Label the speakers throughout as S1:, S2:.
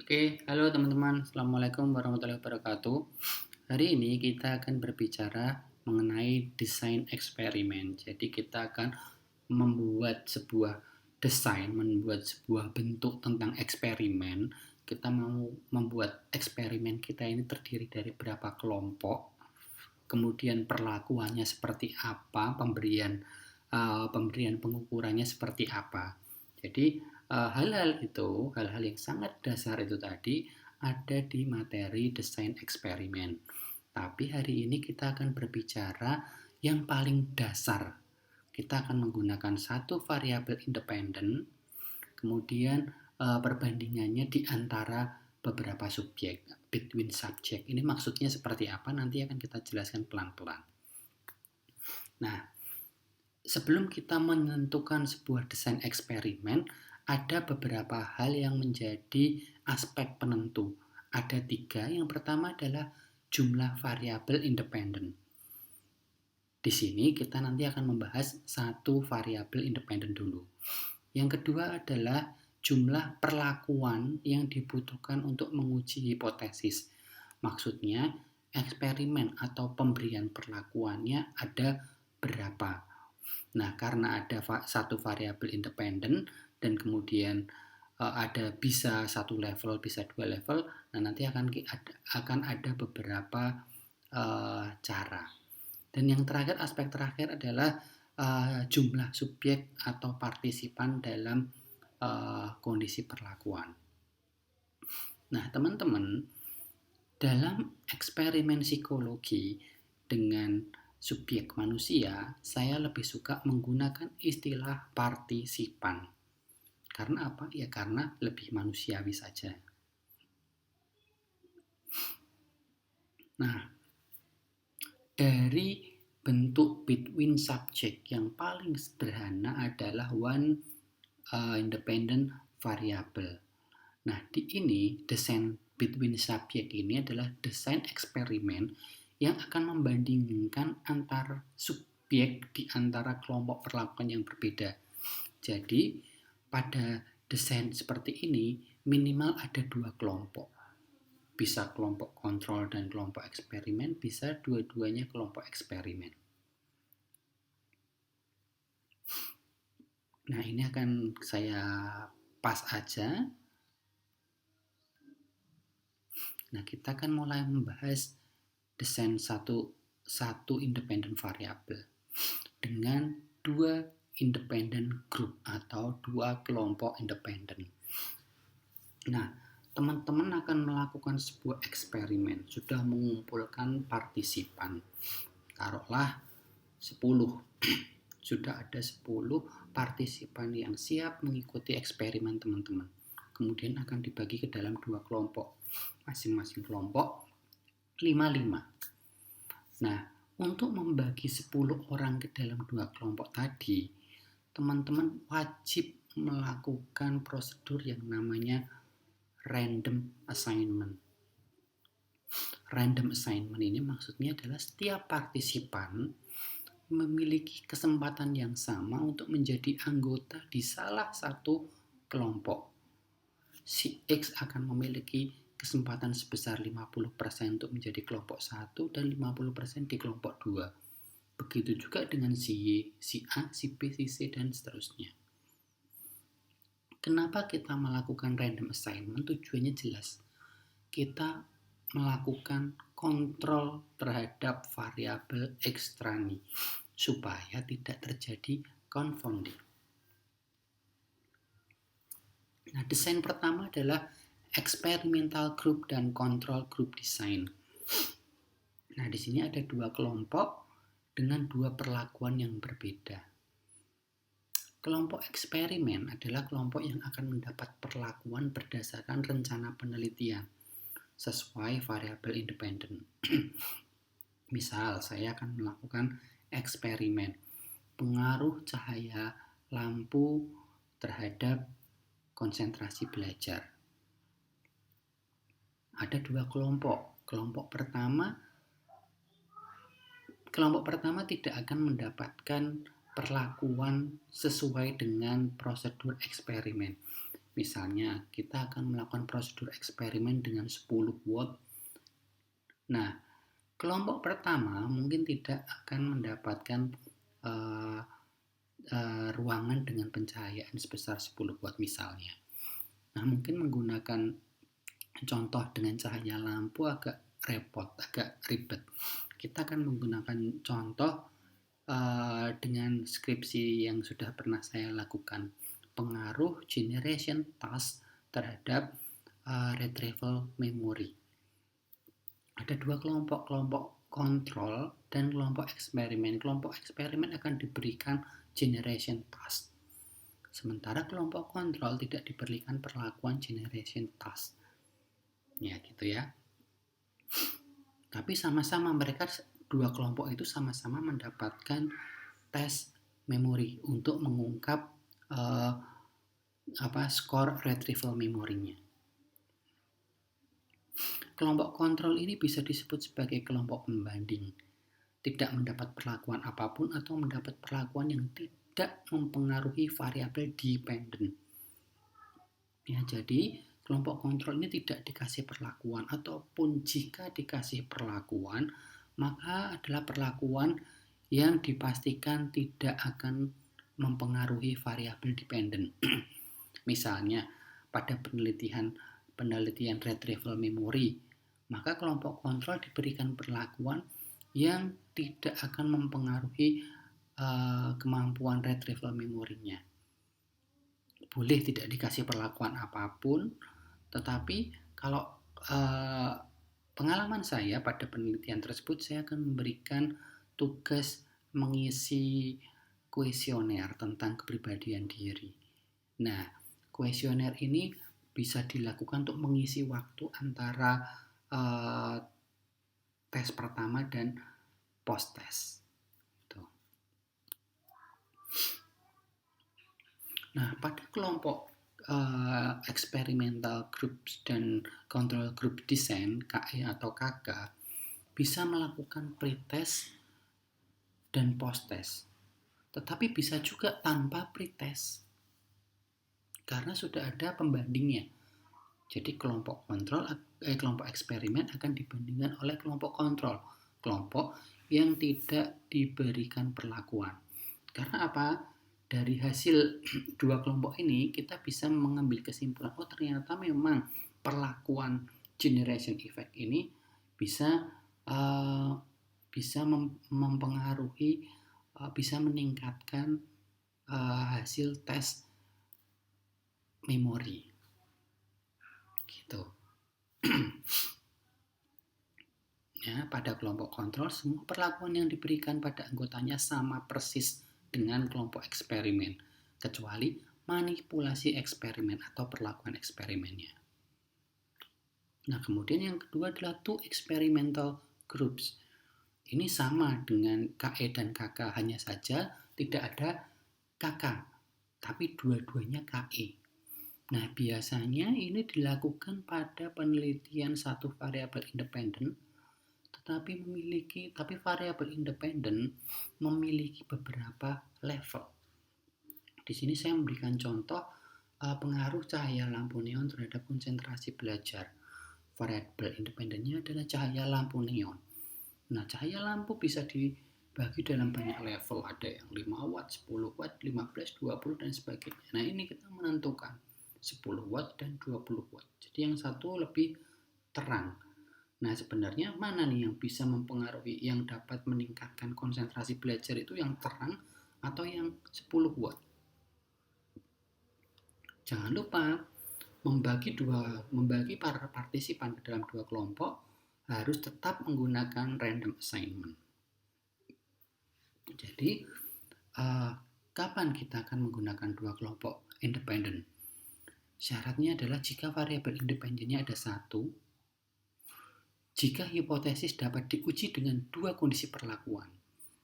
S1: Oke, halo teman-teman. Assalamualaikum warahmatullahi wabarakatuh. Hari ini kita akan berbicara mengenai desain eksperimen. Jadi kita akan membuat sebuah membuat sebuah bentuk tentang eksperimen. Kita mau membuat eksperimen kita ini terdiri dari berapa kelompok, kemudian perlakuannya seperti apa, pemberian pengukurannya seperti apa. Jadi hal-hal yang sangat dasar itu tadi ada di materi desain eksperimen. Tapi hari ini kita akan berbicara yang paling dasar. Kita akan menggunakan satu variabel independen, kemudian perbandingannya di antara beberapa subjek, between subject. Ini maksudnya seperti apa? Nanti akan kita jelaskan pelan-pelan. Nah, sebelum kita menentukan sebuah desain eksperimen, ada beberapa hal yang menjadi aspek penentu. Ada 3. Yang pertama adalah jumlah variabel independen. Di sini kita nanti akan membahas satu variabel independen dulu. Yang kedua adalah jumlah perlakuan yang dibutuhkan untuk menguji hipotesis. Maksudnya, eksperimen atau pemberian perlakuannya ada berapa. Nah, karena ada satu variabel independen dan kemudian ada bisa satu level, bisa 2 level, nah nanti akan ada beberapa cara. Dan yang terakhir, aspek terakhir adalah jumlah subjek atau partisipan dalam kondisi perlakuan. Nah, teman-teman, dalam eksperimen psikologi dengan subjek manusia, saya lebih suka menggunakan istilah partisipan. Karena apa? Ya karena lebih manusiawi saja. Nah, dari bentuk between subject yang paling sederhana adalah one independent variable. Nah, di ini desain between subject ini adalah desain eksperimen yang akan membandingkan antar subjek di antara kelompok perlakuan yang berbeda. Jadi, pada desain seperti ini minimal ada 2 kelompok. Bisa kelompok kontrol dan kelompok eksperimen, bisa dua-duanya kelompok eksperimen. Nah, ini akan saya pas aja. Nah, kita akan mulai membahas desain satu independent variable dengan 2 independent group atau 2 kelompok independen. Nah, teman-teman akan melakukan sebuah eksperimen, sudah mengumpulkan partisipan. Taruhlah 10. Sudah ada 10 partisipan yang siap mengikuti eksperimen teman-teman. Kemudian akan dibagi ke dalam 2 kelompok. Masing-masing kelompok 5-5. Nah, untuk membagi 10 orang ke dalam 2 kelompok tadi, teman-teman wajib melakukan prosedur yang namanya random assignment. Random assignment ini maksudnya adalah setiap partisipan memiliki kesempatan yang sama untuk menjadi anggota di salah satu kelompok. Si X akan memiliki kesempatan sebesar 50% untuk menjadi kelompok 1 dan 50% di kelompok 2. Begitu juga dengan si Y, si A, si B, si C, dan seterusnya. Kenapa kita melakukan random assignment? Tujuannya jelas. Kita melakukan kontrol terhadap variabel ekstrani supaya tidak terjadi confounding. Nah, desain pertama adalah experimental group dan control group design. Nah, di sini ada 2 kelompok dengan 2 perlakuan yang berbeda. Kelompok eksperimen adalah kelompok yang akan mendapat perlakuan berdasarkan rencana penelitian sesuai variabel independen. Misal, saya akan melakukan eksperimen pengaruh cahaya lampu terhadap konsentrasi belajar. Ada 2 kelompok. Kelompok pertama tidak akan mendapatkan perlakuan sesuai dengan prosedur eksperimen. Misalnya, kita akan melakukan prosedur eksperimen dengan 10 watt. Nah, kelompok pertama mungkin tidak akan mendapatkan uh, ruangan dengan pencahayaan sebesar 10 watt misalnya. Nah, mungkin menggunakan contoh dengan cahaya lampu agak repot, agak ribet. Kita akan menggunakan contoh dengan skripsi yang sudah pernah saya lakukan, pengaruh generation task terhadap retrieval memory. Ada dua kelompok kontrol dan kelompok eksperimen. Kelompok eksperimen akan diberikan generation task, sementara kelompok kontrol tidak diberikan perlakuan generation task. Ya gitu ya. Tapi sama-sama mereka dua kelompok itu sama-sama mendapatkan tes memori untuk mengungkap skor retrieval memorinya. Kelompok kontrol ini bisa disebut sebagai kelompok pembanding, tidak mendapat perlakuan apapun atau mendapat perlakuan yang tidak mempengaruhi variabel dependent. Ya, jadi kelompok kontrol ini tidak dikasih perlakuan, ataupun jika dikasih perlakuan, maka adalah perlakuan yang dipastikan tidak akan mempengaruhi variabel dependent. Misalnya, pada penelitian retrieval memory, maka kelompok kontrol diberikan perlakuan yang tidak akan mempengaruhi kemampuan retrieval memorinya. Boleh tidak dikasih perlakuan apapun, tetapi kalau pengalaman saya pada penelitian tersebut, saya akan memberikan tugas mengisi kuesioner tentang kepribadian diri. Nah, kuesioner ini bisa dilakukan untuk mengisi waktu antara tes pertama dan post tes. Nah, pada kelompok experimental groups dan control group design (KE atau KK) bisa melakukan pretest dan post test, tetapi bisa juga tanpa pretest karena sudah ada pembandingnya. Jadi kelompok eksperimen akan dibandingkan oleh kelompok kontrol, kelompok yang tidak diberikan perlakuan. Karena apa? Dari hasil dua kelompok ini kita bisa mengambil kesimpulan, oh ternyata memang perlakuan generation effect ini bisa mempengaruhi, bisa meningkatkan hasil tes memori gitu. Ya, pada kelompok kontrol semua perlakuan yang diberikan pada anggotanya sama persis dengan kelompok eksperimen, kecuali manipulasi eksperimen atau perlakuan eksperimennya. Nah, kemudian yang kedua adalah two experimental groups. Ini sama dengan KE dan KK, hanya saja tidak ada KK, tapi dua-duanya KE. Nah, biasanya ini dilakukan pada penelitian satu variabel independen, tapi variabel independen memiliki beberapa level. Di sini saya memberikan contoh pengaruh cahaya lampu neon terhadap konsentrasi belajar. Variabel independennya adalah cahaya lampu neon. Nah, cahaya lampu bisa dibagi dalam banyak level, ada yang 5 watt, 10 watt, 15, 20 dan sebagainya. Nah, ini kita menentukan 10 watt dan 20 watt. Jadi yang satu lebih terang. Nah, sebenarnya mana nih yang bisa mempengaruhi, yang dapat meningkatkan konsentrasi belajar itu yang terang atau yang 10 watt? Jangan lupa membagi para partisipan dalam dua kelompok harus tetap menggunakan random assignment. Jadi, kapan kita akan menggunakan dua kelompok independen? Syaratnya adalah jika variabel independennya ada satu, jika hipotesis dapat diuji dengan dua kondisi perlakuan.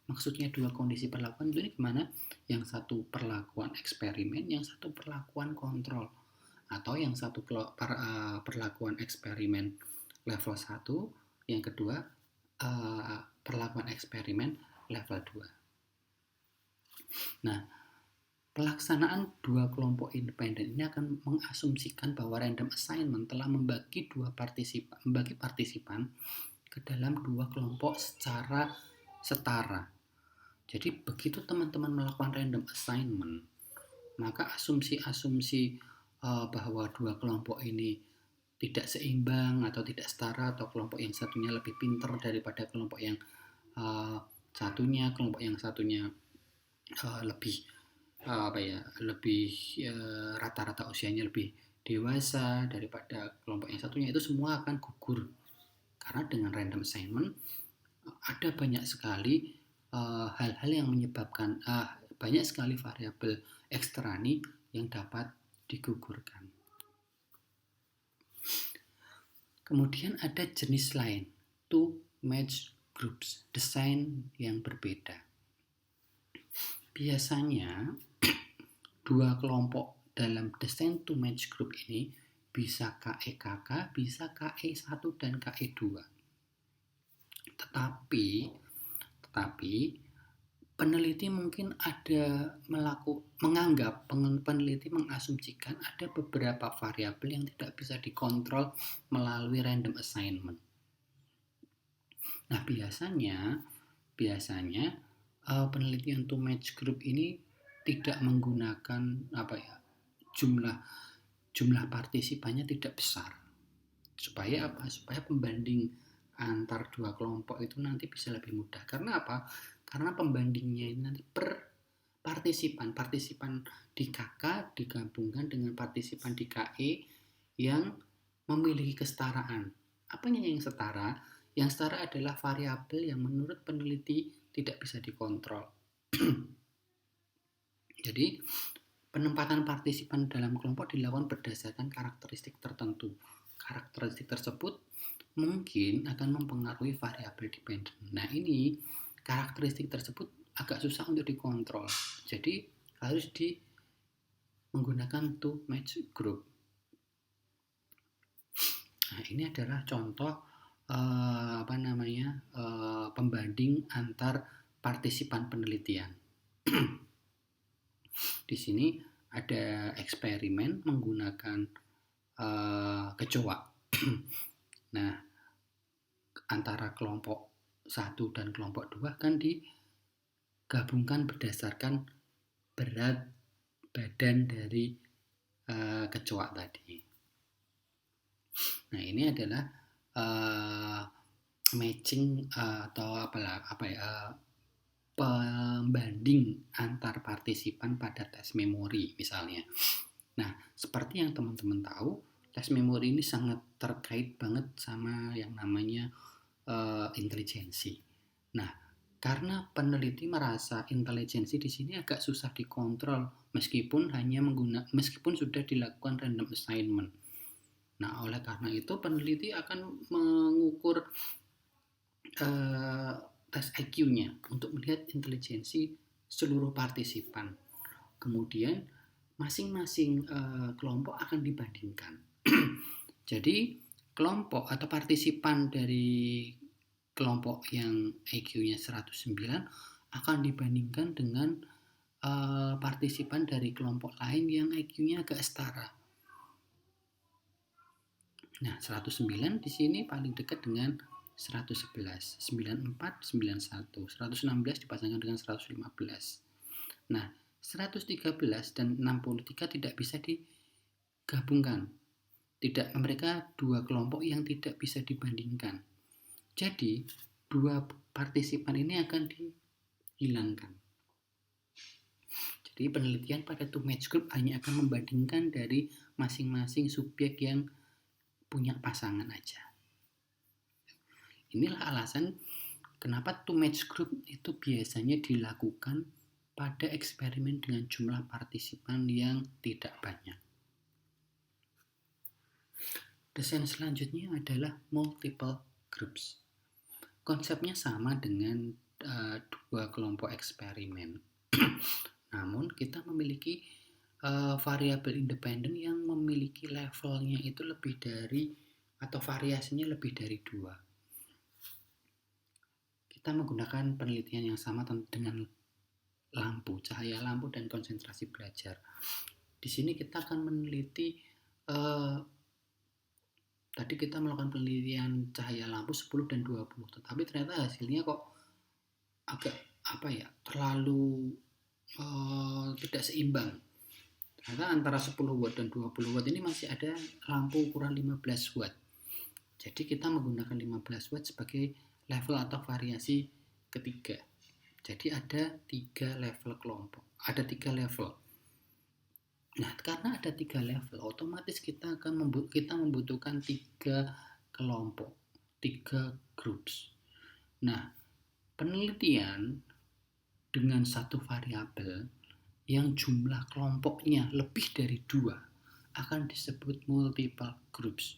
S1: Maksudnya dua kondisi perlakuan itu gimana? Yang satu perlakuan eksperimen, yang satu perlakuan kontrol. Atau yang satu perlakuan eksperimen level 1, yang kedua perlakuan eksperimen level 2. Nah, Pelaksanaan dua kelompok independen ini akan mengasumsikan bahwa random assignment telah membagi partisipan ke dalam dua kelompok secara setara. Jadi begitu teman-teman melakukan random assignment, maka asumsi-asumsi bahwa dua kelompok ini tidak seimbang atau tidak setara, atau kelompok yang satunya lebih pintar daripada kelompok yang kelompok yang satunya lebih lebih rata-rata usianya lebih dewasa daripada kelompok yang satunya, itu semua akan gugur. Karena dengan random assignment ada banyak sekali hal-hal yang menyebabkan banyak sekali variabel eksterni yang dapat digugurkan. Kemudian ada jenis lain, two match groups, desain yang berbeda. Biasanya dua kelompok dalam desain two match group ini bisa KE-KK, bisa KE1 dan KE2. Tetapi peneliti mungkin ada peneliti mengasumsikan ada beberapa variabel yang tidak bisa dikontrol melalui random assignment. Nah, biasanya penelitian two match group ini tidak menggunakan jumlah partisipannya tidak besar. Supaya pembanding antar dua kelompok itu nanti bisa lebih mudah. Karena apa? Karena pembandingnya ini nanti per partisipan di KK digabungkan dengan partisipan di KE yang memiliki kesetaraan. Apanya yang setara? Yang setara adalah variabel yang menurut peneliti tidak bisa dikontrol. Jadi, penempatan partisipan dalam kelompok dilakukan berdasarkan karakteristik tertentu. Karakteristik tersebut mungkin akan mempengaruhi variabel dependent. Nah, ini karakteristik tersebut agak susah untuk dikontrol. Jadi, harus menggunakan two match group. Nah, ini adalah contoh pembanding antar partisipan penelitian. Di sini ada eksperimen menggunakan kecoa. Nah, antara kelompok 1 dan kelompok 2 kan digabungkan berdasarkan berat badan dari kecoa tadi. Nah, ini adalah matching atau pembanding antar partisipan pada tes memori misalnya. Nah, seperti yang teman-teman tahu, tes memori ini sangat terkait banget sama yang namanya intelijensi. Nah, karena peneliti merasa intelijensi di sini agak susah dikontrol meskipun sudah dilakukan random assignment. Nah, oleh karena itu peneliti akan mengukur tes IQ-nya untuk melihat intelijensi seluruh partisipan. Kemudian masing-masing kelompok akan dibandingkan. Jadi kelompok atau partisipan dari kelompok yang IQ-nya 109 akan dibandingkan dengan partisipan dari kelompok lain yang IQ-nya agak setara. Nah, 109 di sini paling dekat dengan 111, 94, 91, 116 dipasangkan dengan 115. Nah, 113 dan 63 tidak bisa digabungkan. Mereka dua kelompok yang tidak bisa dibandingkan. Jadi, dua partisipan ini akan dihilangkan. Jadi, penelitian pada two match group hanya akan membandingkan dari masing-masing subjek yang punya pasangan aja. Inilah alasan kenapa two match group itu biasanya dilakukan pada eksperimen dengan jumlah partisipan yang tidak banyak. Desain selanjutnya adalah multiple groups. Konsepnya sama dengan dua kelompok eksperimen. Namun kita memiliki variabel independen yang memiliki levelnya itu lebih dari atau variasinya lebih dari 2. Kita menggunakan penelitian yang sama dengan lampu, cahaya lampu dan konsentrasi belajar. Di sini kita akan meneliti tadi kita melakukan penelitian cahaya lampu 10 dan 20, tetapi ternyata hasilnya kok agak terlalu tidak seimbang. Ternyata antara 10 watt dan 20 watt ini masih ada lampu ukuran 15 watt. Jadi kita menggunakan 15 watt sebagai level atau variasi ketiga. Jadi ada 3 level kelompok, ada 3 level. Nah, karena ada 3 level, otomatis kita membutuhkan 3 kelompok, 3 groups. Nah, penelitian dengan satu variabel yang jumlah kelompoknya lebih dari 2 akan disebut multiple groups.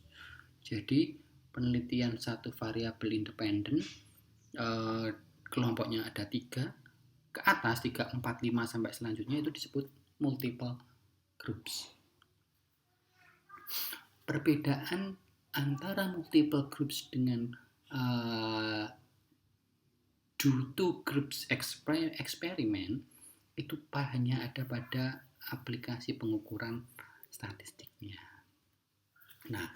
S1: Jadi, penelitian satu variabel independen, kelompoknya ada 3, ke atas 3, 4, 5 sampai selanjutnya itu disebut multiple groups. Perbedaan antara multiple groups dengan two groups eksperimen itu hanya ada pada aplikasi pengukuran statistiknya. Nah,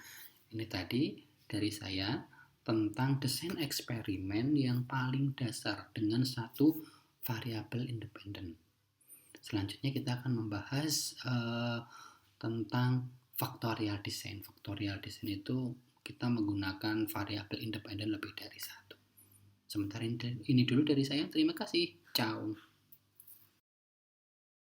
S1: ini tadi dari saya tentang desain eksperimen yang paling dasar dengan satu variabel independen. Selanjutnya kita akan membahas tentang factorial design. Factorial design itu kita menggunakan variabel independen lebih dari satu. Sementara ini dulu dari saya. Terima kasih. Ciao.